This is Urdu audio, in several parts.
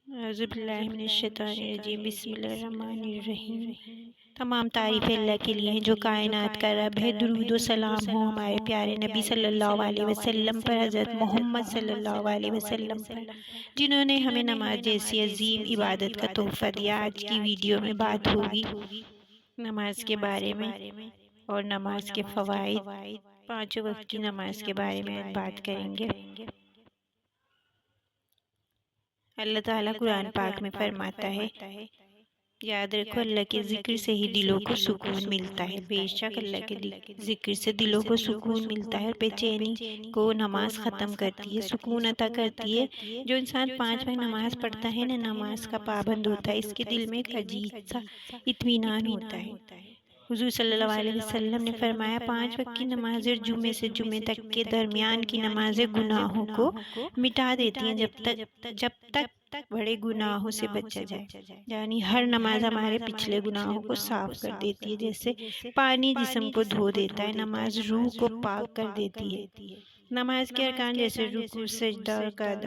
اعوذ باللہ من الشیطان الرجیم، بسم اللہ الرحمن الرحیم۔ تمام تعریف اللہ کے لیے ہیں جو کائنات کا رب ہے۔ درود و سلام ہو ہمارے پیارے نبی صلی اللہ علیہ وسلم پر، حضرت محمد صلی اللہ علیہ وسلم پر، جنہوں نے ہمیں نماز جیسی عظیم عبادت کا تحفہ دیا۔ آج کی ویڈیو میں بات ہوگی نماز کے بارے میں اور نماز کے فوائد، پانچوں وقت کی نماز کے بارے میں بات کریں گے۔ اللہ تعالیٰ قرآن پاک میں فرماتا ہے، یاد رکھو اللہ کے ذکر سے ہی دلوں کو سکون ملتا ہے۔ بے شک اللہ کے ذکر سے دلوں کو سکون ملتا ہے اور بے چینی کو نماز ختم کرتی ہے، سکون عطا کرتی ہے۔ جو انسان 5 وقت نماز پڑھتا ہے نا، نماز کا پابند ہوتا ہے، اس کے دل میں ایک عجیب سا اطمینان ہوتا ہے۔ حضور صلی اللہ علیہ وسلم نے فرمایا، 5 وقت کی نمازیں جمعے سے جمعے تک کے درمیان کی نمازیں گناہوں کو مٹا دیتی ہیں جب تک بڑے گناہوں سے بچا جائے۔ یعنی ہر نماز ہمارے پچھلے گناہوں کو صاف کر دیتی ہے، جیسے پانی جسم کو دھو دیتا ہے، نماز روح کو پاک کر دیتی ہے۔ نماز کے ارکان جیسے رکوع، سجدہ اور قیام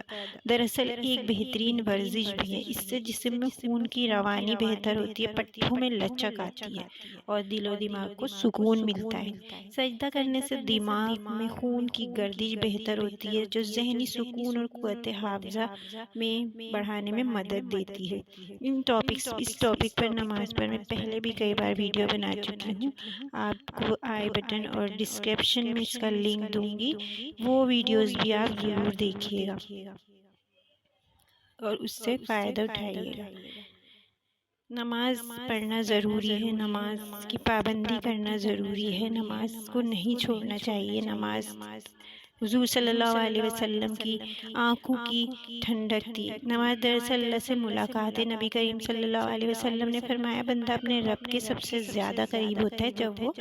دراصل ایک بہترین ورزش بھی ہے۔ اس سے جسم میں خون کی روانی بہتر ہوتی ہے، پٹھوں میں لچک آتی ہے اور دل و دماغ کو سکون ملتا ہے۔ سجدہ کرنے سے دماغ میں خون کی گردش بہتر ہوتی ہے، جو ذہنی سکون اور قوت حافظہ میں بڑھانے میں مدد دیتی ہے۔ اس ٹاپک پر نماز پر میں پہلے بھی کئی بار ویڈیو بنا چکی ہوں، آپ کو آئی بٹن اور ڈسکرپشن میں اس کا لنک دوں گی، وہ ویڈیوز بھی آپ ضرور دیکھیے گا اور اس سے فائدہ اٹھائیے گا۔ نماز پڑھنا ضروری ہے، نماز کی پابندی کرنا ضروری ہے، نماز کو نہیں چھوڑنا چاہیے۔ نماز حضور صلی اللہ علیہ وسلم کی آنکھوں کی ٹھنڈک تھی۔ نماز دراصل اللہ سے ملاقات ہے۔ نبی کریم صلی اللہ علیہ وسلم نے فرمایا، بندہ اپنے رب کے سب سے زیادہ قریب ہوتا ہے جب وہ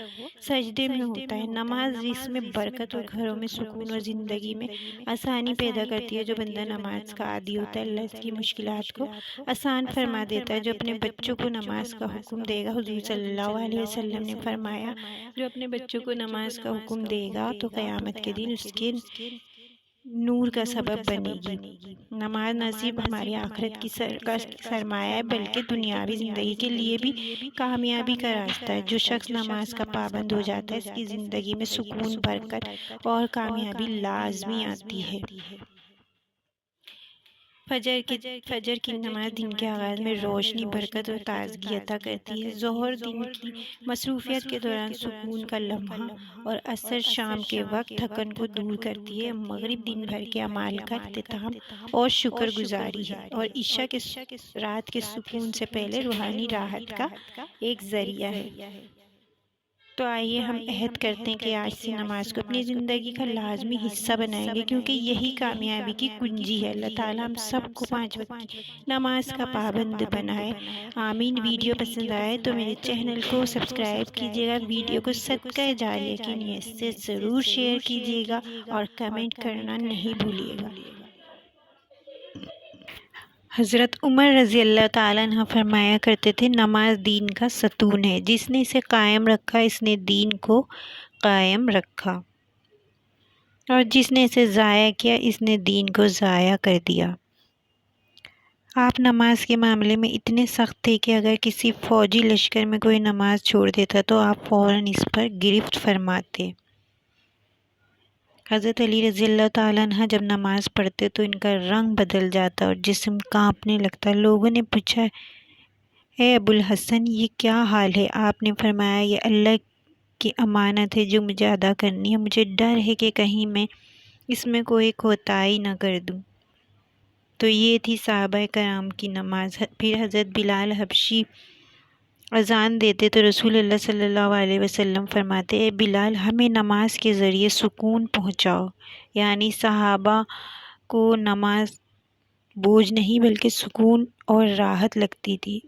سجدے میں ہوتا ہے۔ نماز جس میں برکت اور گھروں میں سکون اور زندگی میں آسانی پیدا کرتی ہے۔ جو بندہ نماز کا عادی ہوتا ہے، اللہ کی مشکلات کو آسان فرما دیتا ہے۔ جو اپنے بچوں کو نماز کا حکم دے گا، حضور صلی اللہ علیہ وسلم نے فرمایا، جو اپنے بچوں کو نماز کا حکم دے گا تو قیامت کے دن اس کے نور کا سبب بنے گی۔ نماز نہ صرف ہماری آخرت کی سرمایہ ہے، بلکہ دنیاوی زندگی کے لیے بھی کامیابی کا راستہ ہے۔ جو شخص نماز کا پابند ہو جاتا ہے، اس کی زندگی میں سکون، برکت اور کامیابی لازمی آتی ہے۔ فجر کی نماز دن کے آغاز میں روشنی، برکت اور تازگی عطا کرتی ہے۔ ظہر دن کی مصروفیت کے دوران سکون کا لمحہ اور عصر شام کے وقت تھکن کو دور کرتی ہے۔ مغرب دن بھر کے اعمال کا اختتام اور شکر گزاری ہے، اور عشاء کے رات کے سکون سے پہلے روحانی راحت کا ایک ذریعہ ہے۔ تو آئیے ہم عہد کرتے ہیں کہ آج سے نماز کو اپنی زندگی کا لازمی حصہ بنائیں گے، کیونکہ یہی کامیابی کی کنجی ہے۔ اللہ تعالیٰ ہم سب کو 5 وقت کی نماز کا پابند بنائے، آمین۔ ویڈیو پسند آئے تو میرے چینل کو سبسکرائب کیجیے گا، ویڈیو کو صدقہ جاریہ کی نیت سے ضرور شیئر کیجیے گا اور کمنٹ کرنا نہیں بھولیے گا۔ حضرت عمر رضی اللہ تعالیٰ عنہ فرمایا کرتے تھے، نماز دین کا ستون ہے، جس نے اسے قائم رکھا اس نے دین کو قائم رکھا، اور جس نے اسے ضائع کیا اس نے دین کو ضائع کر دیا۔ آپ نماز کے معاملے میں اتنے سخت تھے کہ اگر کسی فوجی لشکر میں کوئی نماز چھوڑ دیتا تو آپ فوراً اس پر گرفت فرماتے۔ حضرت علی رضی اللہ تعالیٰ عنہ جب نماز پڑھتے تو ان کا رنگ بدل جاتا اور جسم کانپنے لگتا۔ لوگوں نے پوچھا، اے ابو الحسن، یہ کیا حال ہے؟ آپ نے فرمایا، یہ اللہ کی امانت ہے جو مجھے ادا کرنی ہے، مجھے ڈر ہے کہ کہیں میں اس میں کوئی کوتاہی نہ کر دوں۔ تو یہ تھی صحابہ کرام کی نماز۔ پھر حضرت بلال حبشی اذان دیتے تو رسول اللہ صلی اللہ علیہ وسلم فرماتے، اے بلال، ہمیں نماز کے ذریعے سکون پہنچاؤ۔ یعنی صحابہ کو نماز بوجھ نہیں بلکہ سکون اور راحت لگتی تھی۔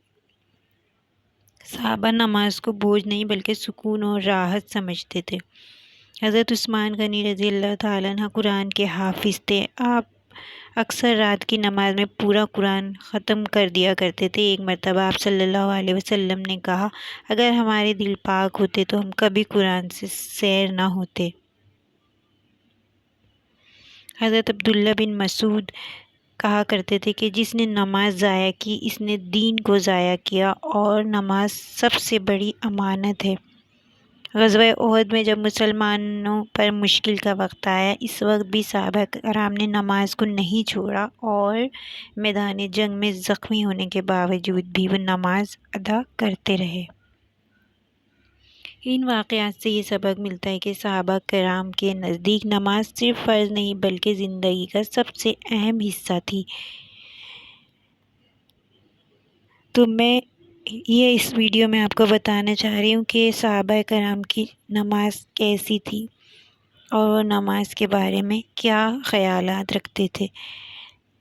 صحابہ نماز کو بوجھ نہیں بلکہ سکون اور راحت سمجھتے تھے۔ حضرت عثمان غنی رضی اللہ تعالیٰ عنہ قرآن کے حافظ تھے۔ آپ اکثر رات کی نماز میں پورا قرآن ختم کر دیا کرتے تھے۔ ایک مرتبہ آپ صلی اللہ علیہ وسلم نے کہا، اگر ہمارے دل پاک ہوتے تو ہم کبھی قرآن سے سیر نہ ہوتے۔ حضرت عبداللہ بن مسعود کہا کرتے تھے کہ جس نے نماز ضائع کی اس نے دین کو ضائع کیا، اور نماز سب سے بڑی امانت ہے۔ غزوہ احد میں جب مسلمانوں پر مشکل کا وقت آیا، اس وقت بھی صحابہ کرام نے نماز کو نہیں چھوڑا، اور میدان جنگ میں زخمی ہونے کے باوجود بھی وہ نماز ادا کرتے رہے۔ ان واقعات سے یہ سبق ملتا ہے کہ صحابہ کرام کے نزدیک نماز صرف فرض نہیں بلکہ زندگی کا سب سے اہم حصہ تھی۔ تو میں یہ اس ویڈیو میں آپ کو بتانا چاہ رہی ہوں کہ صحابہ کرام کی نماز کیسی تھی اور وہ نماز کے بارے میں کیا خیالات رکھتے تھے۔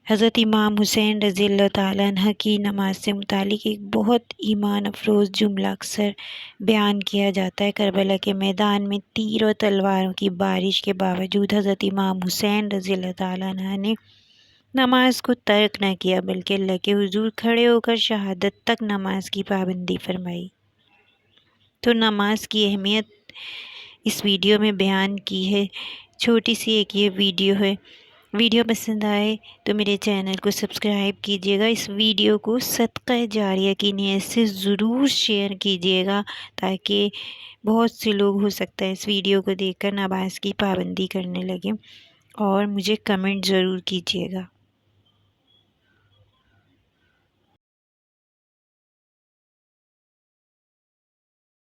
حضرت امام حسین رضی اللہ تعالیٰ عنہ کی نماز سے متعلق ایک بہت ایمان افروز جملہ اکثر بیان کیا جاتا ہے۔ کربلا کے میدان میں تیر و تلواروں کی بارش کے باوجود حضرت امام حسین رضی اللہ تعالیٰ عنہ نے نماز کو ترک نہ کیا بلکہ اللہ کے حضور کھڑے ہو کر شہادت تک نماز کی پابندی فرمائی۔ تو نماز کی اہمیت اس ویڈیو میں بیان کی ہے۔ چھوٹی سی ایک یہ ویڈیو ہے۔ ویڈیو پسند آئے تو میرے چینل کو سبسکرائب کیجیے گا۔ اس ویڈیو کو صدقہ جاریہ کی نیت سے ضرور شیئر کیجیے گا تاکہ بہت سے لوگ ہو سکتا ہے اس ویڈیو کو دیکھ کر نماز کی پابندی کرنے لگیں، اور مجھے کمنٹ ضرور کیجیے گا۔